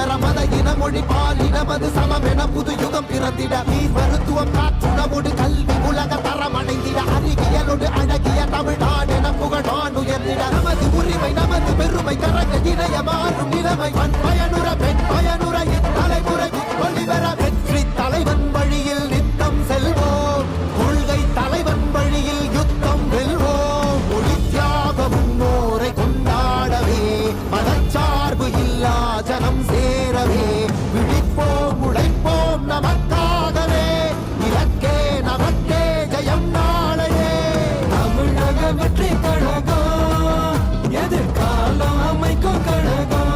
பெற மத இன மொழி பாலினமது சமமென புது யுகம் பிறந்திட நீர் மருத்துவம் காற்றுணவோடு கல்வி உலக தரம் அடைந்திட அறிவியலோடு அழகிய தமிழ்நாடு என புகழான் உயர்ந்திட நமது உரிமை நமது பெருமை கரங்க இணைய மாறும் நிலைமை பண் பயனுற பெண் பயனுற இத்தலைமுறை ஒளிவர வெற்றி தலைவன் வழியில் நித்தம் செல்வோம் கொள்கை தலைவன் வழியில் யுத்தம் வெல்வோம் ஒளி தியாக முன்னோரை கொண்டாடவே மதச்சார்பு இல்லா ஜனம் சேரவே விழிப்போம் உழைப்போம் நமக்காகவே இலக்கே நமக்கே ஜெயம் நாளையே தமிழக வெற்றி கழகம் எதிர்காலம் அமைக்கும் கழகம்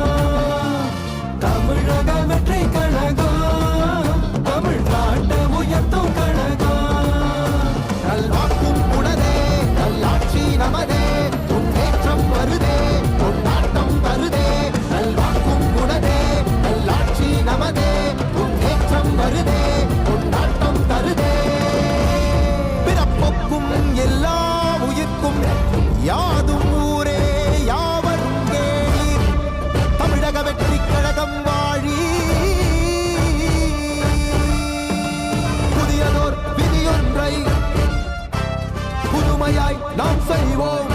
தமிழக வெற்றி கழகம் தமிழ்நாட்டை உயர்த்தும் கழகம் நல்வாக்கும் உடனே நல்லாட்சி நமதே முன்னேற்றம் வருதே கொண்டாட்டம் வருதே நல்வாக்கும் உடனே நல்லாட்சி நமதே முன்னேற்றம் வருதே கொண்டாட்டம் தருதே பிறப்புக்கும் எல்லா உயிர்க்கும் யாதும் ஊரே யாவரும் கேளீர் தமிழக வெற்றி கழகம் வாழி புதியதோர் விதியொன்றை புதுமையாய் நாம் செய்வோம்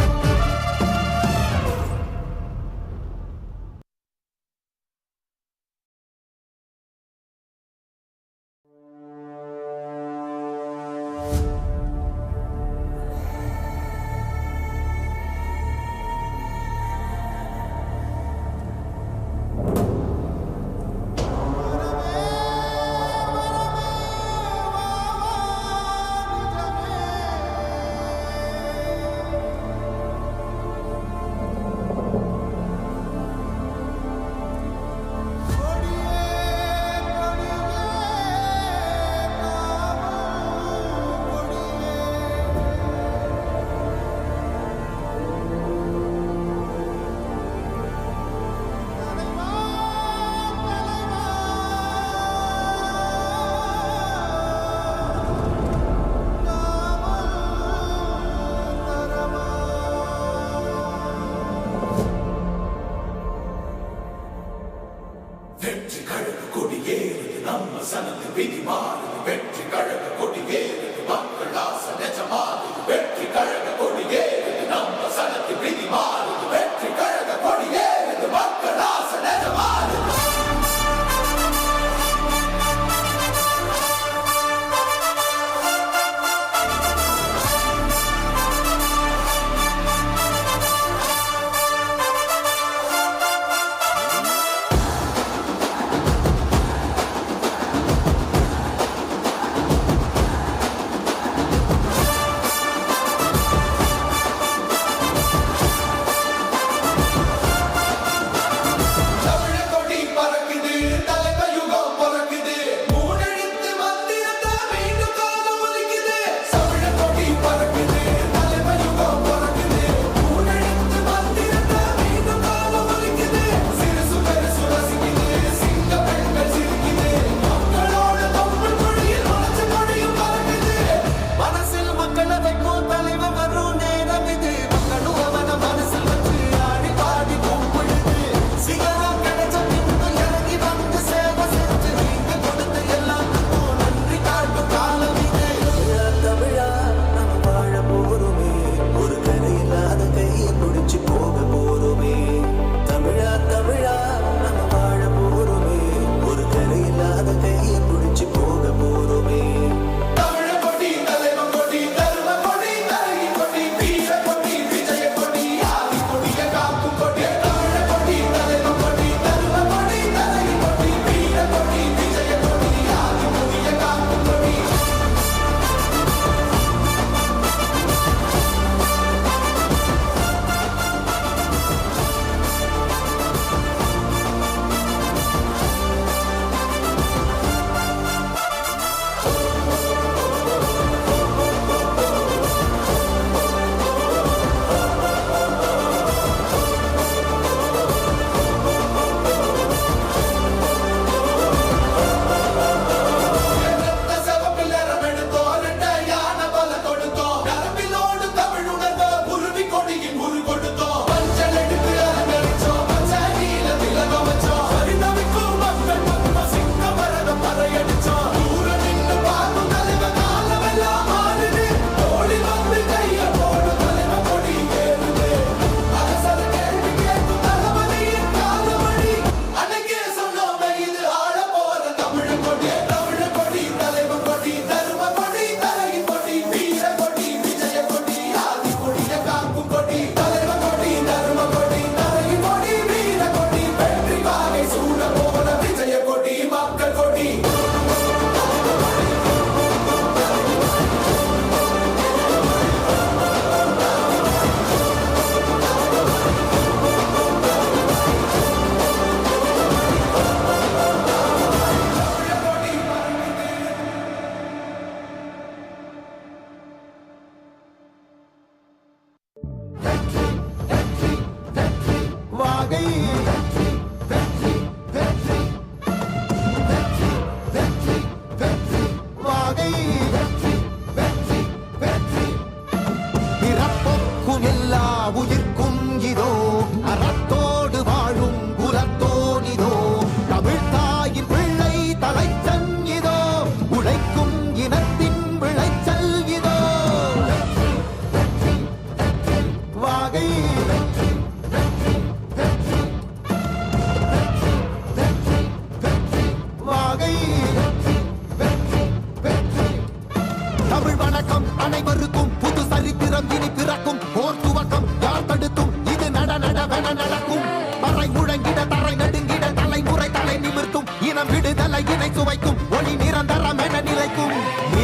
முழங்கிட தரை நடுங்கிட தலைமுறை தலை நிமிர்த்தும் இனம் விடுதலை இணை சுவைக்கும் ஒளி நிரந்தரம் என நிலைக்கும்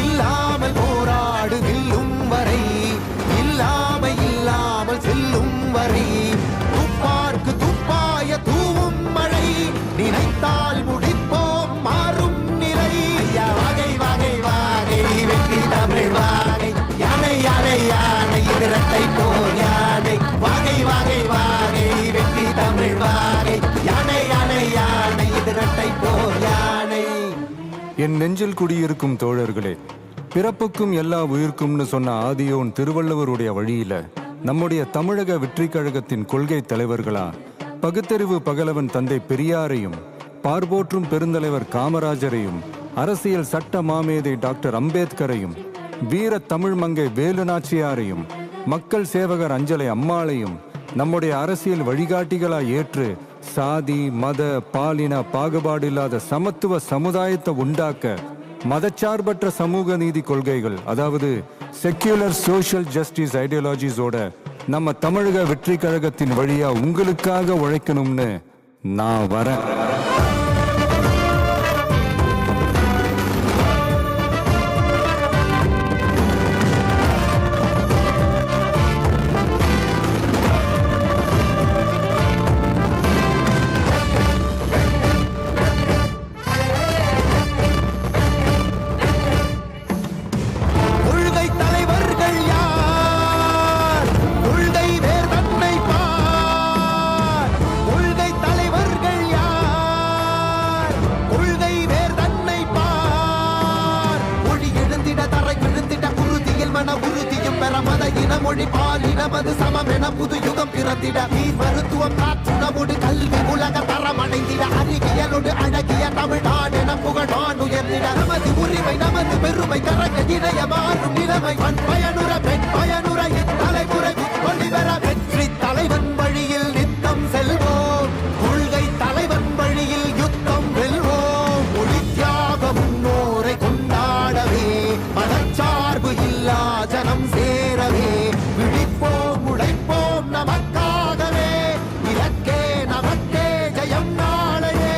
இல்லாமல் போராடு வெல்லும் வரை இல்லாமை இல்லாமல் செல்லும் வரை துப்பார்க்கு துப்பாய தூவும் மழை நினைத்தால் முடிப்போம் மாறும் நிலை வகை வகை வாகை வெற்றி தமிழ் வாகை யானை யானை யானை இரட்டை போர் யானை வாகை வாகை வாகை வெற்றி தமிழ் வாகை யானை யானை யானை இரட்டை போர் யானை. என் நெஞ்சில் குடியிருக்கும் தோழர்களே, பிறப்புக்கும் எல்லா உயிர்க்கும்னு சொன்ன ஆதியோன் திருவள்ளுவருடைய வழியில நம்முடைய தமிழக வெற்றிக் கழகத்தின் கொள்கை தலைவர்களா பகுத்தறிவு பகலவன் தந்தை பெரியாரையும், பார்போற்றும் பெருந்தலைவர் காமராஜரையும், அரசியல் சட்ட மாமேதை டாக்டர் அம்பேத்கரையும், வீர தமிழ் மங்கை வேலு நாச்சியாரையும், மக்கள் சேவகர் அஞ்சலை அம்மாளையும் நம்முடைய அரசியல் வழிகாட்டிகளா ஏற்று சாதி மத பாலின பாகுபாடு இல்லாத சமத்துவ சமுதாயத்தை உண்டாக்க மதச்சார்பற்ற சமூக நீதி கொள்கைகள், அதாவது செக்யூலர் சோஷியல் ஜஸ்டிஸ் ஐடியாலஜிஸோட நம்ம தமிழக வெற்றி கழகத்தின் வழியா உங்களுக்காக உழைக்கணும்னு நான் வரேன். மொழி பாலினமது சமமென புது யுகம் பிறந்திட நீர் மருத்துவம் காற்றுணவோடு கல்வி உலக தரம் அடைந்திட அறிவியலோடு அழகிய தமிழ்நாடென புகழான் உயர்ந்திட நமது உரிமை நமது பெருமை கரங்க இணைய மாறும் நிலைமை பண் பயனுற பெண் பயனுற தலைமுறை ஒளிவர வெற்றி தலைவன் வழியில் நித்தம் செல்வோம் கொள்கை தலைவன் வழியில் யுத்தம் வெல்வோம் ஒளி தியாக முன்னோரை கொண்டாடவே மதச்சார்பு இல்லா ஜனம் சேரவே விழிப்போம் உழைப்போம் நமக்காகவே இலக்கே நமக்கே ஜெயம் நாளையே.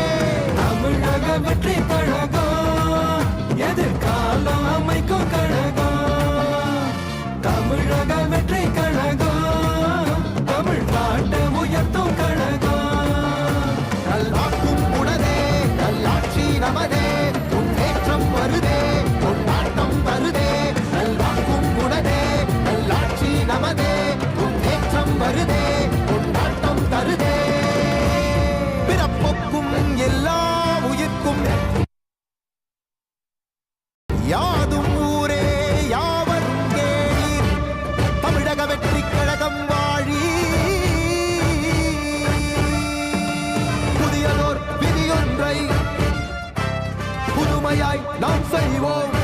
தமிழக வெற்றி கழகம் எதிர்காலம் அமைக்கும் கழகம். தமிழக வெற்றி கழகம் தமிழ்நாட்டை உயர்த்தும் கழகம். நல்வாக்கும் உனதே நல்லாட்சி நமதே முன்னேற்றம் வருதே கொண்டாட்டம் வருதே நல்வாக்கும் உனதே நல்லாட்சி நமதே முன்னேற்றம் வருதே கொண்டாட்டம் தருதே. பிறப்புக்கும் எல்லா உயிர்க்கும் யாதும் ஊரே யாவரும் கேளீர் தமிழக வெற்றி கழகம் வாழி. புதியதோர் விதியொன்றை புதுமையாய் நாம் செய்வோம்.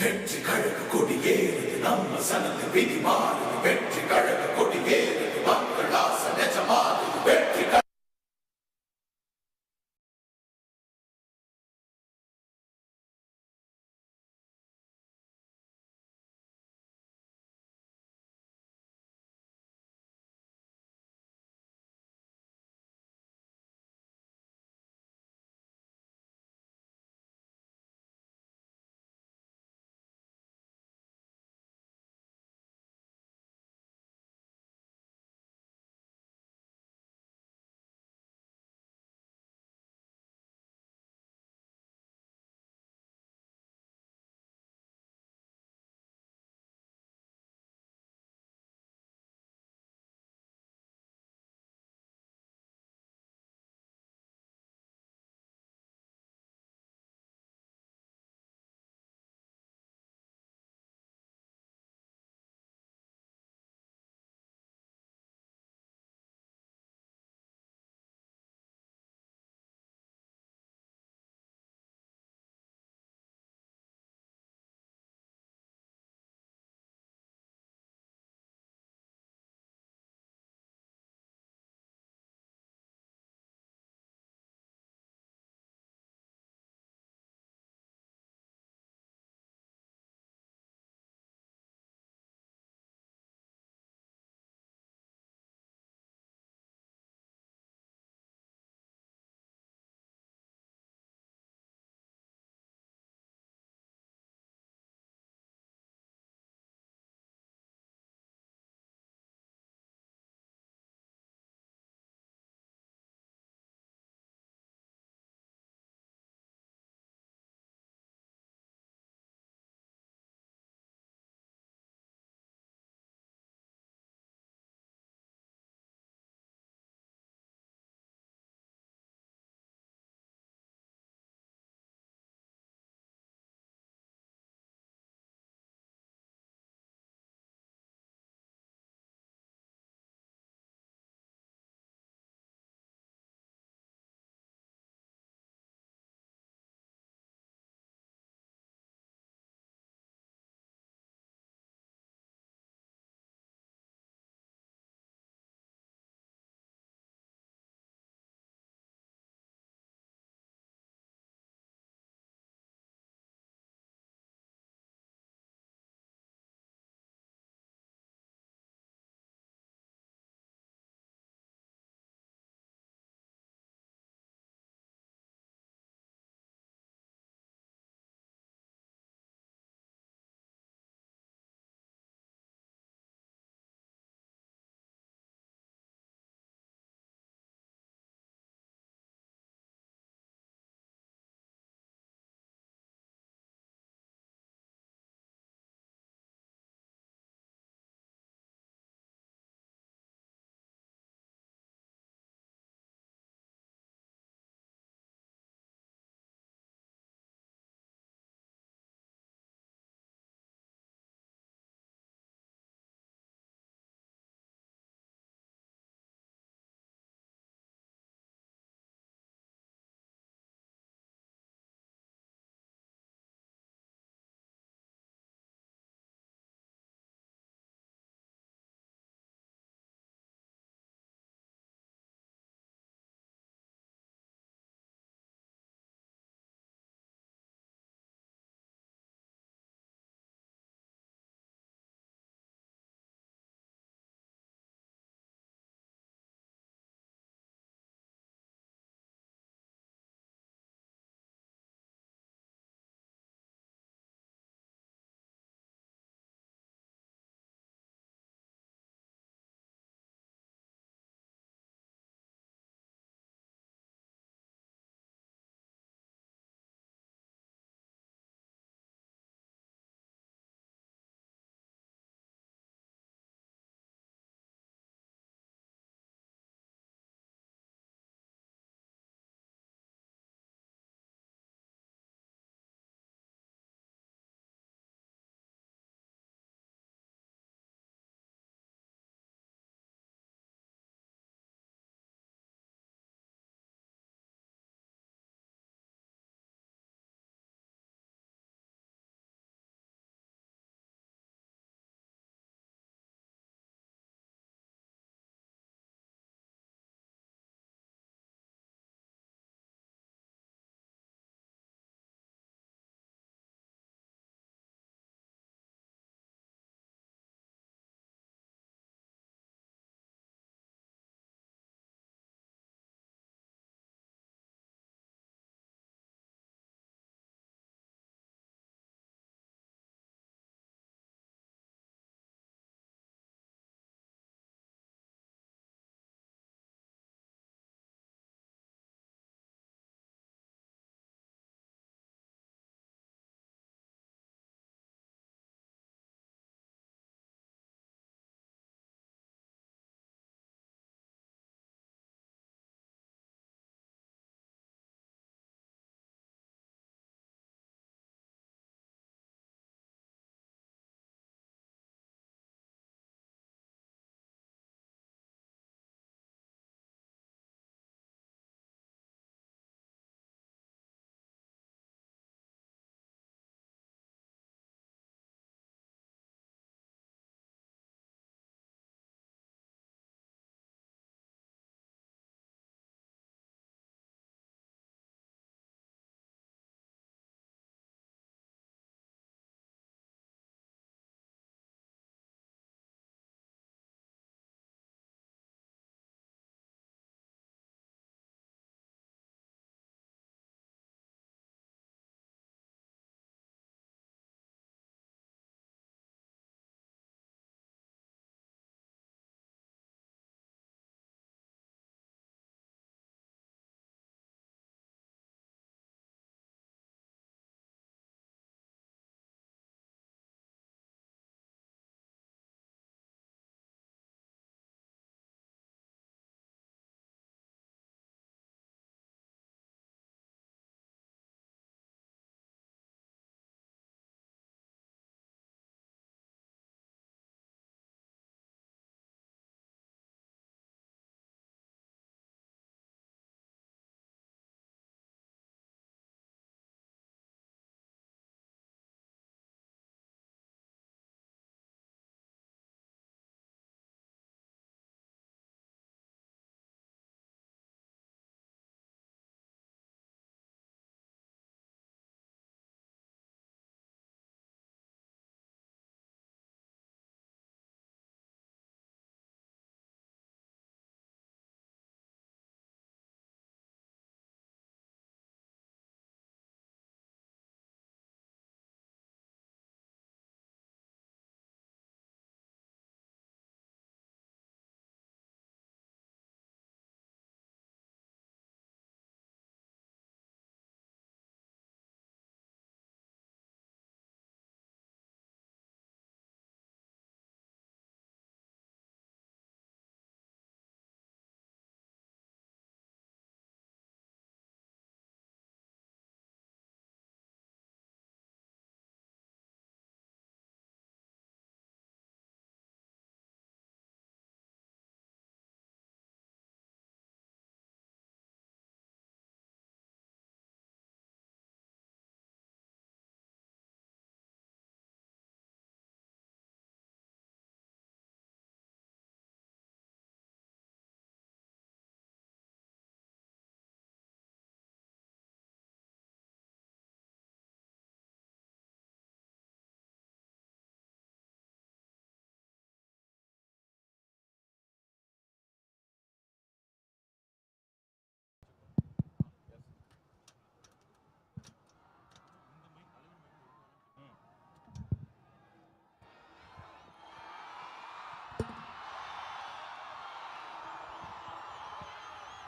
வெற்றி கழக கொடியேறு நம்ம சனத்து விதி மாறு வெற்றி கழக கொடியேறு